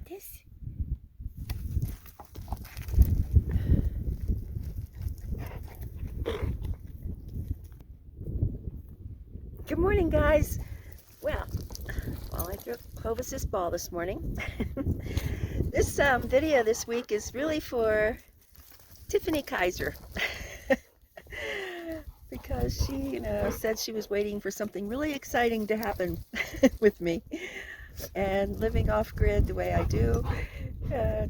this? Good morning, guys. Well, I threw Clovis's ball this morning. This video this week is really for Tiffany Kaiser because she, said she was waiting for something really exciting to happen with me. And living off grid the way I do,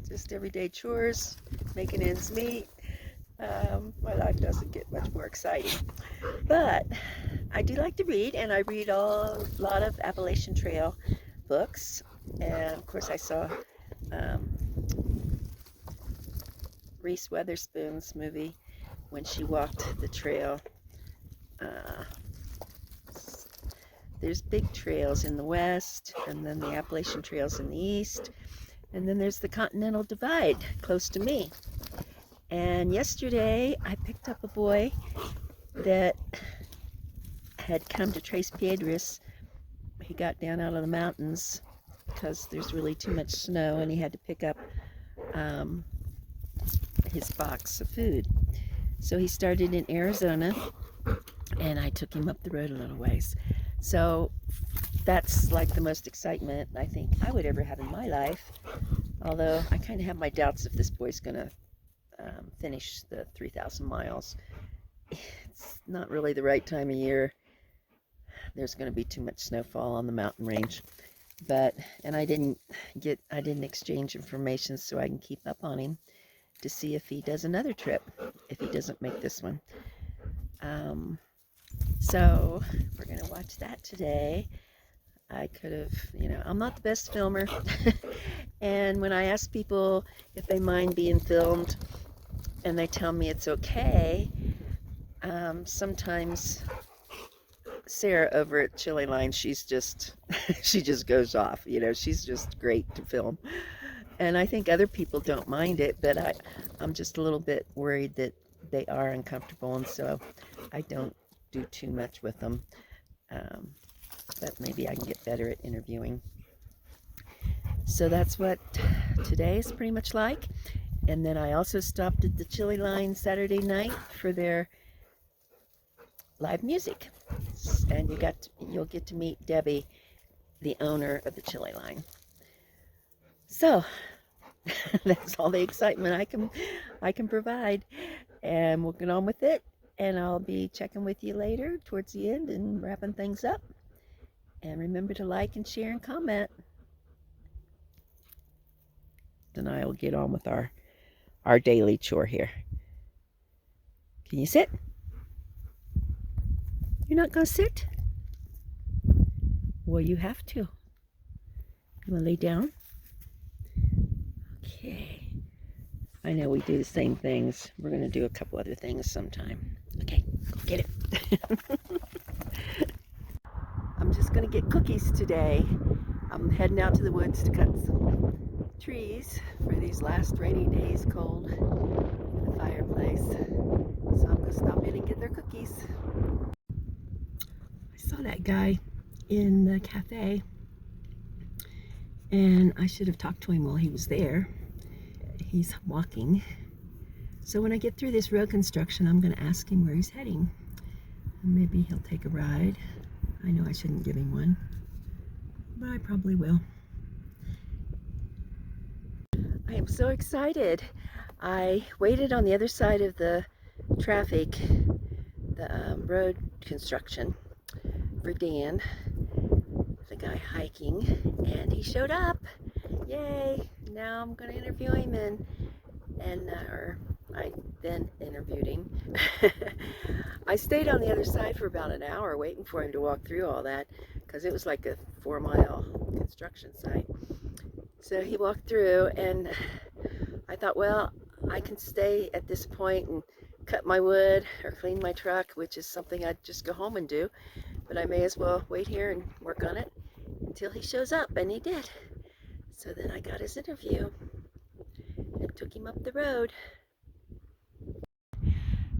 just everyday chores, making ends meet. My life doesn't get much more exciting. But I do like to read, and I read a lot of Appalachian Trail books. And of course I saw Reese Witherspoon's movie when she walked the trail. There's big trails in the west, and then the Appalachian Trails in the east, and then there's the Continental Divide close to me. And yesterday I picked up a boy that had come to Tres Piedras. He got down out of the mountains because there's really too much snow, and he had to pick up his box of food. So he started in Arizona, and I took him up the road a little ways. So that's like the most excitement I think I would ever have in my life. Although I kind of have my doubts if this boy's going to finish the 3,000 miles. It's not really the right time of year. There's going to be too much snowfall on the mountain range. And I didn't exchange information so I can keep up on him to see if he does another trip, if he doesn't make this one. So we're going to watch that today. I could have, I'm not the best filmer. And when I ask people if they mind being filmed and they tell me it's okay, sometimes Sarah over at Chili Line, she just goes off. She's just great to film. And I think other people don't mind it, but I'm just a little bit worried that they are uncomfortable, and so I don't do too much with them. But maybe I can get better at interviewing. So that's what today is pretty much like. And then I also stopped at the Chili Line Saturday night for their live music. And you'll get to meet Debbie, the owner of the Chili Line. So that's all the excitement I can provide, and we'll get on with it. And I'll be checking with you later towards the end and wrapping things up. And remember to like and share and comment. Then I will get on with our daily chore here. Can you sit? You're not gonna sit? Well, you have to. You wanna lay down? Okay. I know we do the same things. We're gonna do a couple other things sometime. Okay, go get it. I'm just gonna get cookies today. I'm heading out to the woods to cut some trees for these last rainy days, cold in the fireplace. So I'm gonna stop in and get their cookies. I saw that guy in the cafe, and I should have talked to him while he was there. He's walking. So when I get through this road construction, I'm going to ask him where he's heading. And maybe he'll take a ride. I know I shouldn't give him one, but I probably will. I am so excited. I waited on the other side of the traffic, the road construction, for Dan, the guy hiking, and he showed up. Yay! Now I'm going to interview him, or I then interviewed him. I stayed on the other side for about an hour waiting for him to walk through all that, because it was like a 4-mile construction site. So he walked through, and I thought, well, I can stay at this point and cut my wood or clean my truck, which is something I'd just go home and do, but I may as well wait here and work on it until he shows up, and he did. So then I got his interview and took him up the road.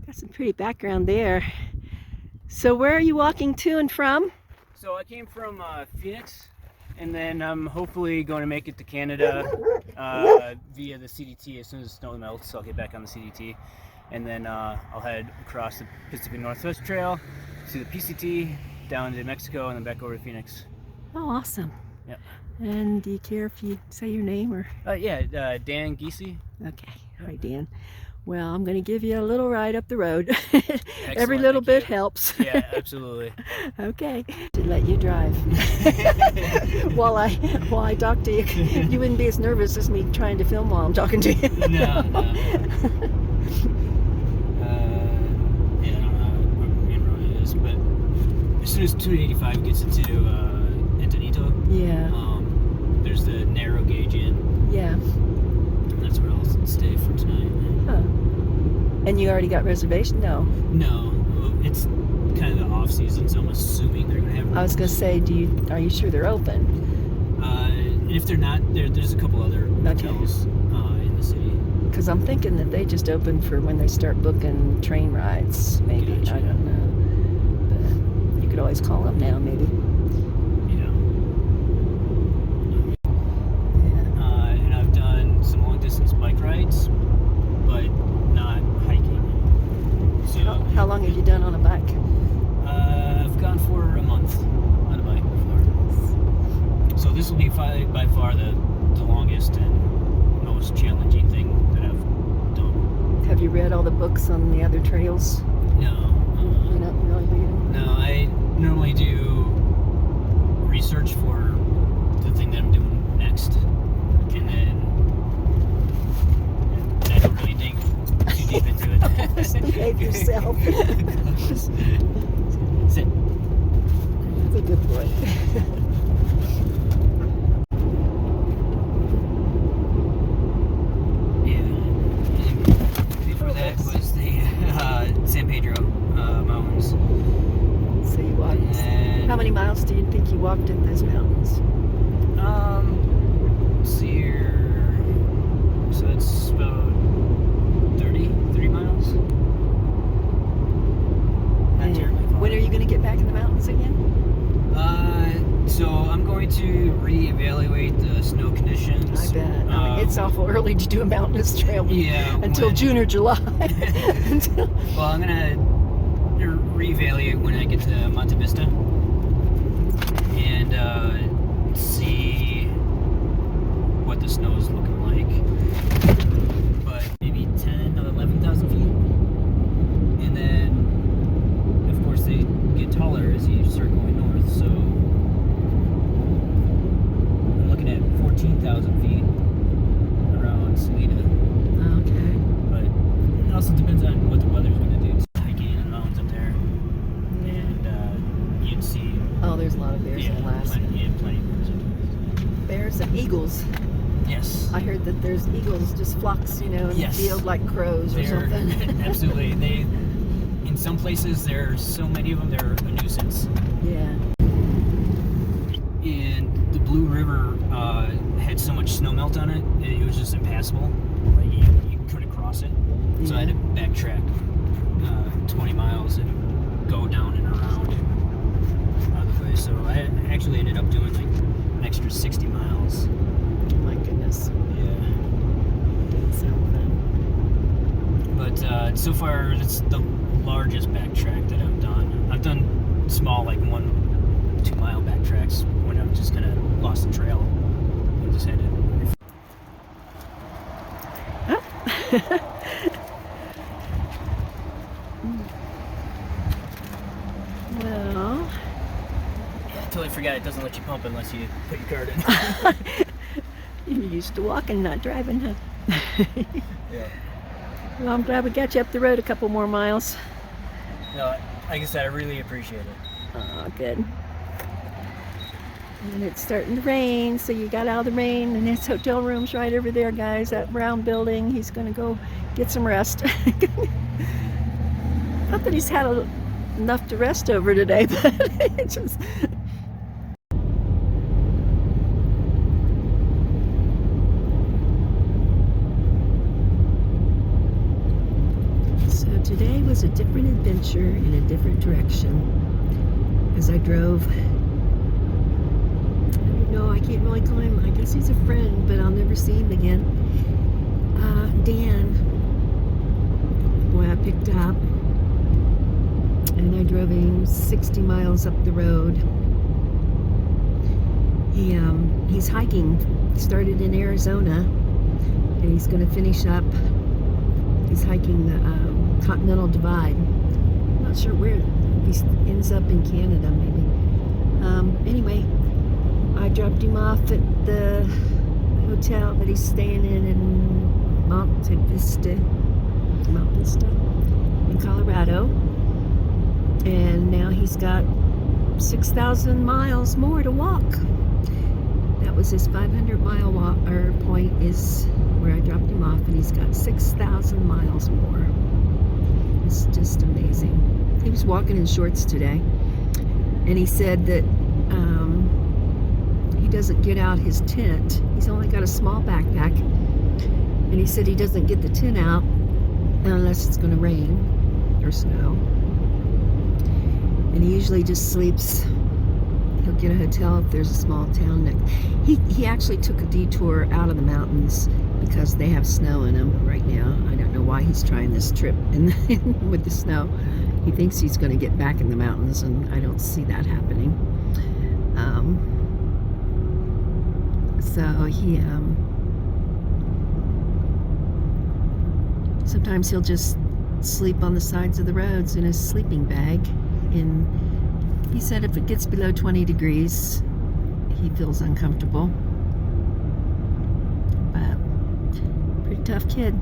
Got some pretty background there. So where are you walking to and from? So I came from Phoenix, and then I'm hopefully going to make it to Canada via the CDT as soon as the snow melts. So I'll get back on the CDT, and then I'll head across the Pacific Northwest Trail to the PCT, down to Mexico, and then back over to Phoenix. Oh, awesome. Yep. And do you care if you say your name or? Yeah, Dan Giese. Okay. All right, Dan. Well, I'm going to give you a little ride up the road. Every Excellent, little thank bit you. helps. Yeah, absolutely. Okay. To let you drive. while I talk to you, you wouldn't be as nervous as me trying to film while I'm talking to you. No. Yeah, I don't know how main road it is, but as soon as 285 gets into Antonito, Yeah. There's the narrow gauge inn. Yeah. That's where I'll stay for tonight. Huh. And you already got reservation? No. No, it's kind of the off season, so I'm assuming they're gonna have. I was gonna say, are you sure they're open? And if they're not, there's a couple other hotels in the city. Because I'm thinking that they just open for when they start booking train rides. Maybe. Gotcha. I don't know. But you could always call them now, maybe. And I've done some long distance bike rides, but not hiking. So How long have you done on a bike? I've gone for a month on a bike before. So this will be by far the longest and most challenging thing that I've done. Have you read all the books on the other trails? No. You're not really reading? No, I normally do research for the thing that I'm doing next, and then I don't really dig too deep into it. Behave yourself. Sit. That's a good boy. Yeah. And before that was the San Pedro Mountains. So you walked. And How many miles do you think you walked in those mountains? Let's see here. So it's about 30 miles. Not terribly far. When are you going to get back in the mountains again? So I'm going to reevaluate the snow conditions. I bet. It's awful early to do a mountainous trail. Yeah. Until June or July. Well, I'm gonna reevaluate when I get to Monte Vista and see what the snow is looking like. But maybe 10 or 11,000 feet, and then of course they get taller as you start going north. So I'm looking at 14,000 feet around Salida. Okay. But it also depends on what the weather's going to do. It's hiking in the mountains up there, and you'd see. Oh, there's a lot of bears in Alaska. Plenty of bears. Bears and eagles. Yes. I heard that there's eagles just flocks, in the field like crows or something. Absolutely. In some places, there's so many of them, they're a nuisance. Yeah. And the Blue River had so much snow melt on it, it was just impassable. Like you couldn't cross it. So I had to backtrack 20 miles and go down and around the way. So I actually ended up doing like an extra 60 miles. Oh my goodness. Yeah. Doesn't sound fun. But so far, it's the largest backtrack that I've done. I've done small, like 1-2 mile backtracks when I've just kind of lost the trail. I just had to. Well, I totally forgot it doesn't let you pump unless you put your card in. you're used to walking, not driving, huh? Yeah. Well, I'm glad we got you up the road a couple more miles. No, like I said, I really appreciate it. Oh, good. And it's starting to rain, so you got out of the rain, and his hotel room's right over there, guys, that brown building. He's going to go get some rest. Not that he's had enough to rest over today, but it's just... So today was a different adventure in a different direction. As I drove No, I can't really call him. I guess he's a friend, but I'll never see him again. Dan. Boy, I picked up. And I drove him 60 miles up the road. He's hiking. He started in Arizona, and he's going to finish up. He's hiking the Continental Divide. I'm not sure where. He ends up in Canada, maybe. Anyway, I dropped him off at the hotel that he's staying in Mount Vista, in Colorado. And now he's got 6,000 miles more to walk. That was his 500-mile point is where I dropped him off, and he's got 6,000 miles more. It's just amazing. He was walking in shorts today, and he said that he doesn't get out his tent. He's only got a small backpack, and he said he doesn't get the tent out unless it's going to rain or snow. And he usually just sleeps. He'll get a hotel if there's a small town next. He actually took a detour out of the mountains because they have snow in them right now. I don't know why he's trying this trip with the snow. He thinks he's going to get back in the mountains, and I don't see that happening. So he sometimes he'll just sleep on the sides of the roads in his sleeping bag. And he said if it gets below 20 degrees, he feels uncomfortable. But pretty tough kid.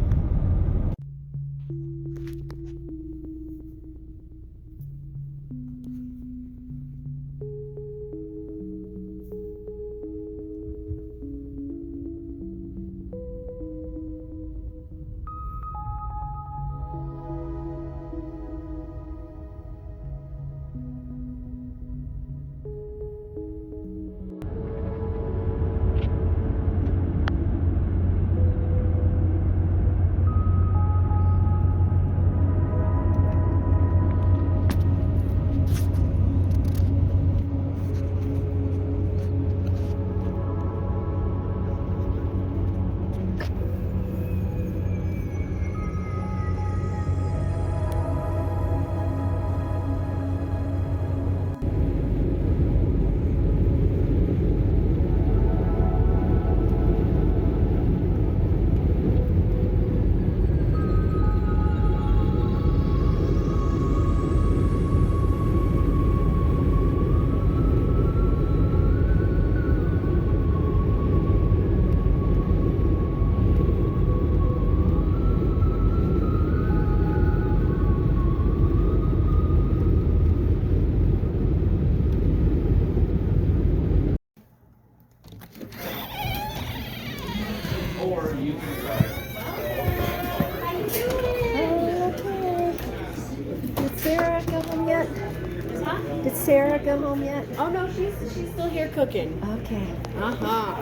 Did Sarah go home yet? Oh no, she's still here cooking. Okay. Uh-huh.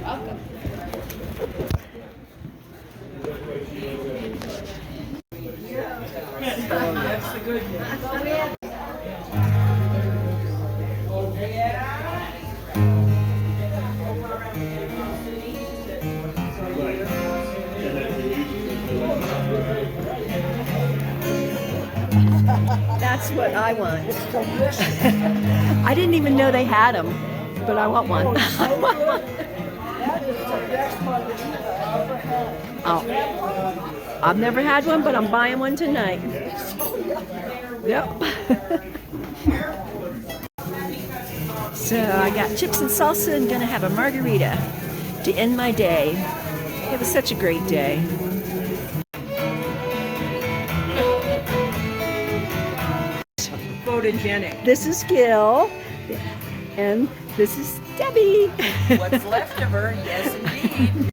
Welcome. That's the good news. That's what I want. I didn't even know they had them, but I want one. Oh, I've never had one, but I'm buying one tonight. Yep. So I got chips and salsa and gonna have a margarita to end my day. It was such a great day. Photogenic. This is Gil, and this is Debbie. What's left of her? Yes, indeed.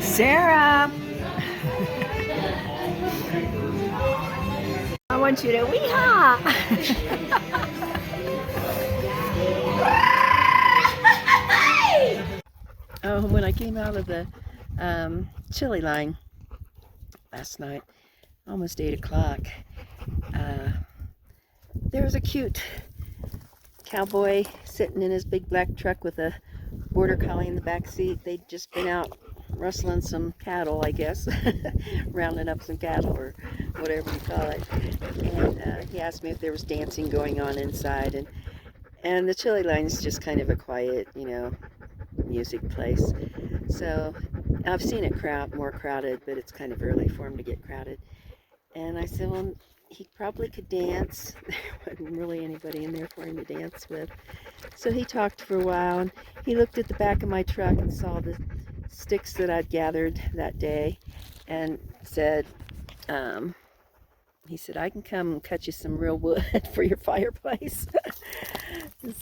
Sarah. How are want you to wee-haw. Oh, when I came out of the chili line last night, almost 8 o'clock, there was a cute cowboy sitting in his big black truck with a border collie in the back seat. They'd just been out rustling some cattle, I guess, rounding up some cattle or whatever you call it. And he asked me if there was dancing going on inside. And the chili line is just kind of a quiet, you know, music place. So I've seen it more crowded, but it's kind of early for him to get crowded. And I said, well, he probably could dance. There wasn't really anybody in there for him to dance with. So he talked for a while, and he looked at the back of my truck and saw the sticks that I'd gathered that day and said, he said, I can come and cut you some real wood for your fireplace.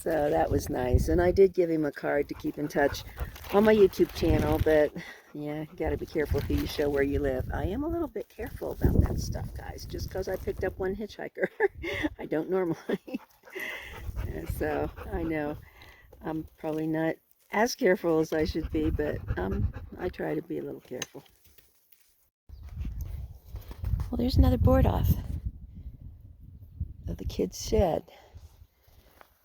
So that was nice. And I did give him a card to keep in touch on my YouTube channel, but yeah, you got to be careful who you show where you live. I am a little bit careful about that stuff, guys, just because I picked up one hitchhiker. I don't normally. So I know I'm probably not as careful as I should be, but I try to be a little careful. Well, there's another board off of the kids' shed.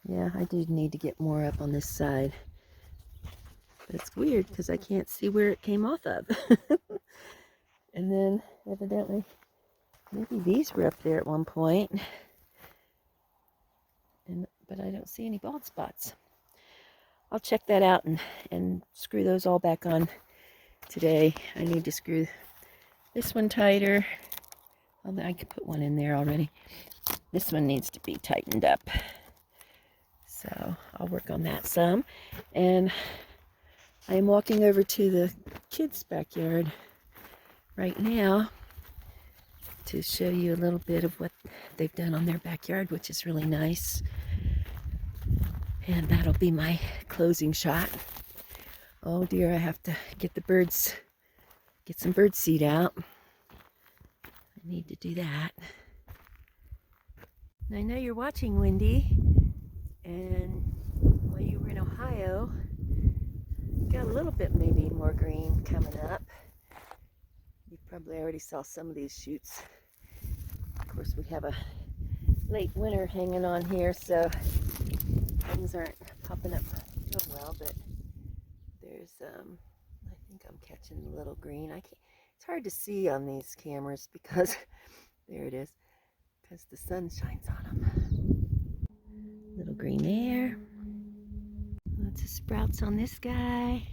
Yeah, I do need to get more up on this side. But it's weird because I can't see where it came off of. And then, evidently, maybe these were up there at one point. But I don't see any bald spots. I'll check that out and screw those all back on today. I need to screw this one tighter. Although I could put one in there already. This one needs to be tightened up. So I'll work on that some. And I am walking over to the kids' backyard right now to show you a little bit of what they've done on their backyard, which is really nice. And that'll be my closing shot. Oh dear, I have to get some bird seed out. I need to do that. And I know you're watching, Wendy, and while you were in Ohio, got a little bit maybe more green coming up. You probably already saw some of these shoots. Of course, we have a late winter hanging on here, so things aren't popping up real well, but there's, I think I'm catching a little green. It's hard to see on these cameras because, there it is, because the sun shines on them. Little green there. Lots of sprouts on this guy.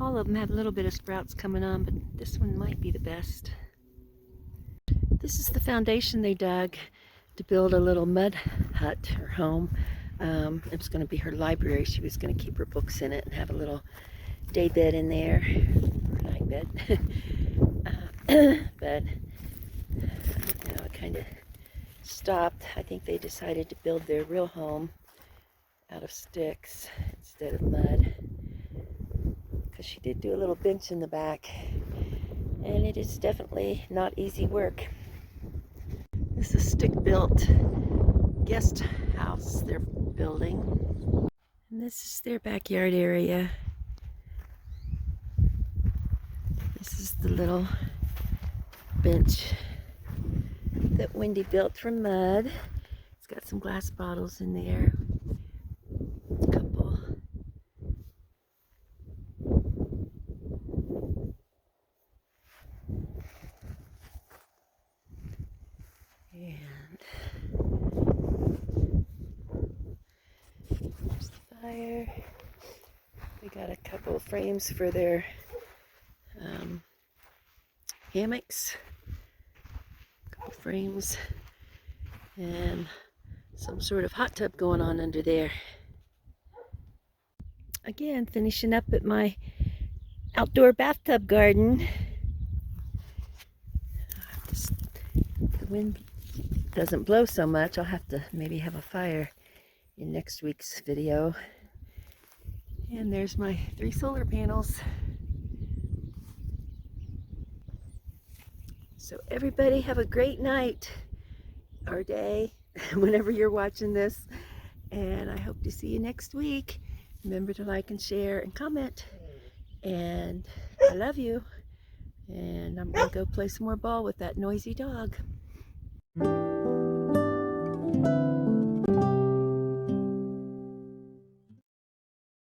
All of them have a little bit of sprouts coming on, but this one might be the best. This is the foundation they dug to build a little mud hut or home. It was going to be her library. She was going to keep her books in it and have a little day bed in there, or night bed. But you know, it kind of stopped. I think they decided to build their real home out of sticks instead of mud, because she did do a little bench in the back, and it is definitely not easy work. This is a stick-built guest house they're building, and this is their backyard area. This is the little bench that Wendy built from mud. It's got some glass bottles in there. A couple. And there's the fire. They got a couple of frames for their hammocks. Couple frames. And some sort of hot tub going on under there. Again, finishing up at my outdoor bathtub garden. The wind doesn't blow so much. I'll have to maybe have a fire in next week's video. And there's my 3 solar panels. So everybody have a great night. or day, whenever you're watching this. And I hope to see you next week. Remember to like and share and comment. And I love you. And I'm going to go play some more ball with that noisy dog.